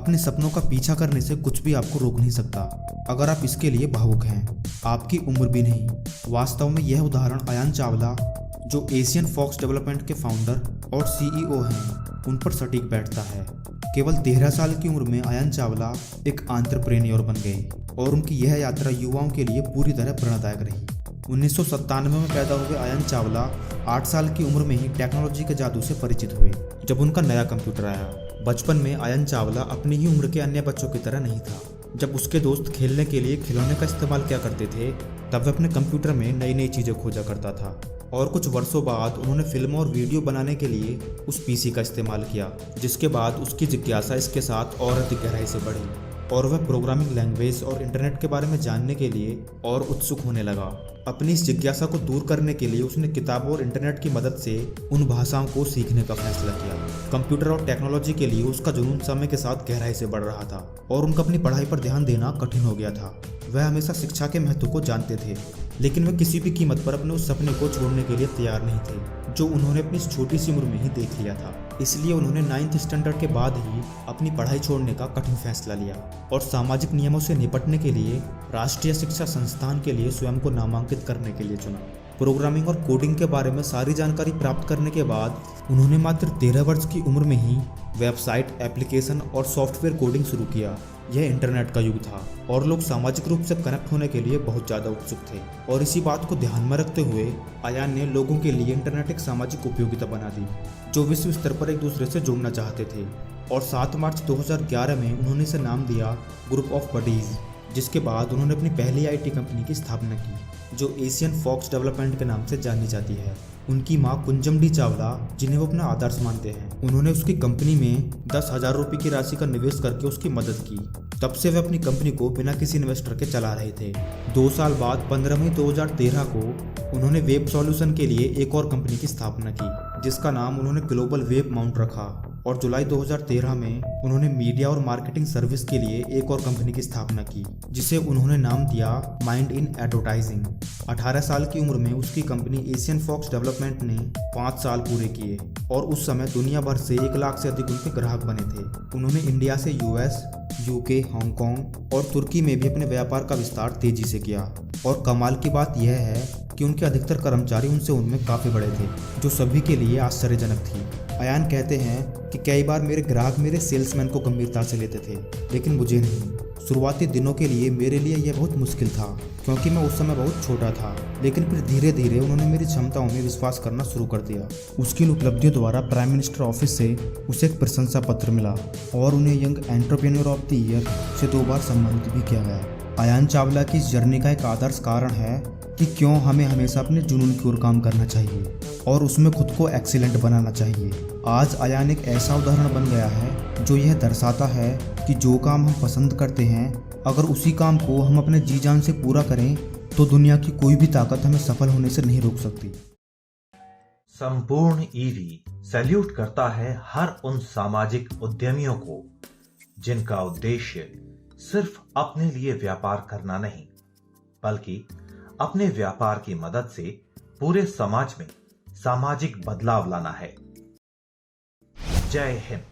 अपने सपनों का पीछा करने से कुछ भी आपको रोक नहीं सकता, अगर आप इसके लिए भावुक हैं। आपकी उम्र भी नहीं। वास्तव में यह उदाहरण अयान चावला, जो एशियन फॉक्स डेवलपमेंट के फाउंडर और सीईओ हैं, उन पर सटीक बैठता है। केवल 13 साल की उम्र में अयान चावला एक एंटरप्रेन्योर बन गए और उनकी यह यात्रा युवाओं के लिए पूरी तरह प्रेरणादायक रही। 1997 में पैदा हुए अयान चावला 8 साल की उम्र में ही टेक्नोलॉजी के जादू से परिचित हुए, जब उनका नया कंप्यूटर आया। बचपन में अयान चावला अपनी ही उम्र के अन्य बच्चों की तरह नहीं था। जब उसके दोस्त खेलने के लिए खिलौने का इस्तेमाल किया करते थे, तब वह अपने कंप्यूटर में नई नई चीज़ें खोजा करता था। और कुछ वर्षों बाद उन्होंने फिल्म और वीडियो बनाने के लिए उस पीसी का इस्तेमाल किया, जिसके बाद उसकी जिज्ञासा इसके साथ और अधिक गहराई से बढ़ी और वह प्रोग्रामिंग लैंग्वेज और इंटरनेट के बारे में जानने के लिए और उत्सुक होने लगा। अपनी इस जिज्ञासा को दूर करने के लिए उसने किताबों और इंटरनेट की मदद से उन भाषाओं को सीखने का फैसला किया। कंप्यूटर और टेक्नोलॉजी के लिए उसका जुनून समय के साथ गहराई से बढ़ रहा था और उनका अपनी पढ़ाई पर ध्यान देना कठिन हो गया था। वह हमेशा शिक्षा के महत्व को जानते थे, लेकिन वह किसी भी कीमत पर अपने उस सपने को छोड़ने के लिए तैयार नहीं थे, जो उन्होंने अपनी इस छोटी सी उम्र में ही देख लिया था। इसलिए उन्होंने 9th स्टैंडर्ड के बाद ही अपनी पढ़ाई छोड़ने का कठिन फैसला लिया और सामाजिक नियमों से निपटने के लिए राष्ट्रीय शिक्षा संस्थान के लिए स्वयं को नामांकित करने के लिए चुना। प्रोग्रामिंग और कोडिंग के बारे में सारी जानकारी प्राप्त करने के बाद उन्होंने मात्र 13 वर्ष की उम्र में ही वेबसाइट, एप्लीकेशन और सॉफ्टवेयर कोडिंग शुरू किया। यह इंटरनेट का युग था और लोग सामाजिक रूप से कनेक्ट होने के लिए बहुत ज़्यादा उत्सुक थे, और इसी बात को ध्यान में रखते हुए अयान ने लोगों के लिए इंटरनेट एक सामाजिक उपयोगिता बना दी, जो विश्व स्तर पर एक दूसरे से जुड़ना चाहते थे। और 7 मार्च 2011 में उन्होंने इसे नाम दिया ग्रुप ऑफ बडीज, जिसके बाद उन्होंने अपनी पहली आईटी कंपनी की स्थापना की, जो एशियन फॉक्स डेवलपमेंट के नाम से जानी जाती है। उनकी मां कुंजम डी चावला, जिन्हें वो अपना आदर्श मानते हैं, उन्होंने उसकी कंपनी में 10,000 रुपये की राशि का निवेश करके उसकी मदद की। तब से वे अपनी कंपनी को बिना किसी इन्वेस्टर के चला रहे थे। 2 साल बाद 15 मई 2013 को उन्होंने वेब सॉल्यूशन के लिए एक और कंपनी की स्थापना की, जिसका नाम उन्होंने ग्लोबल वेब माउंट रखा। और जुलाई 2013 में उन्होंने मीडिया और मार्केटिंग सर्विस के लिए एक और कंपनी की स्थापना की, जिसे उन्होंने नाम दिया माइंड इन एडवर्टाइजिंग। 18 साल की उम्र में उसकी कंपनी एशियन फॉक्स डेवलपमेंट ने 5 साल पूरे किए और उस समय दुनिया भर से 1 लाख से अधिक उनके ग्राहक बने थे। उन्होंने इंडिया से यूएस, यूके, हांगकांग और तुर्की में भी अपने व्यापार का विस्तार तेजी से किया। और कमाल की बात यह है कि उनके अधिकतर कर्मचारी उनसे उनमें काफ़ी बड़े थे, जो सभी के लिए आश्चर्यजनक थी। अयान कहते हैं कि कई बार मेरे ग्राहक मेरे सेल्समैन को गंभीरता से लेते थे, लेकिन मुझे नहीं। शुरुआती दिनों के लिए मेरे लिए यह बहुत मुश्किल था, क्योंकि मैं उस समय बहुत छोटा था, लेकिन फिर धीरे धीरे उन्होंने मेरी क्षमताओं में विश्वास करना शुरू कर दिया। उसकी इन उपलब्धियों द्वारा प्राइम मिनिस्टर ऑफिस से उसे एक प्रशंसा पत्र मिला और उन्हें young entrepreneur of the year से 2 बार सम्मानित भी किया गया। अयान चावला की इस जर्नी का एक आदर्श कारण है कि क्यों हमें हमेशा अपने जुनून की ओर काम करना चाहिए और उसमें खुद को एक्सीलेंट बनाना चाहिए। आज अयान एक ऐसा उदाहरण बन गया है जो यह दर्शाता है कि जो काम हम पसंद करते हैं, अगर उसी काम को हम अपने जी जान से पूरा करें तो दुनिया की कोई भी ताकत हमें सफल होने से नहीं रोक सकती। संपूर्ण ईवी सैल्यूट करता है हर उन सामाजिक उद्यमियों को जिनका उद्देश्य सिर्फ अपने लिए व्यापार करना नहीं, बल्कि अपने व्यापार की मदद से पूरे समाज में सामाजिक बदलाव लाना है। जय हिंद।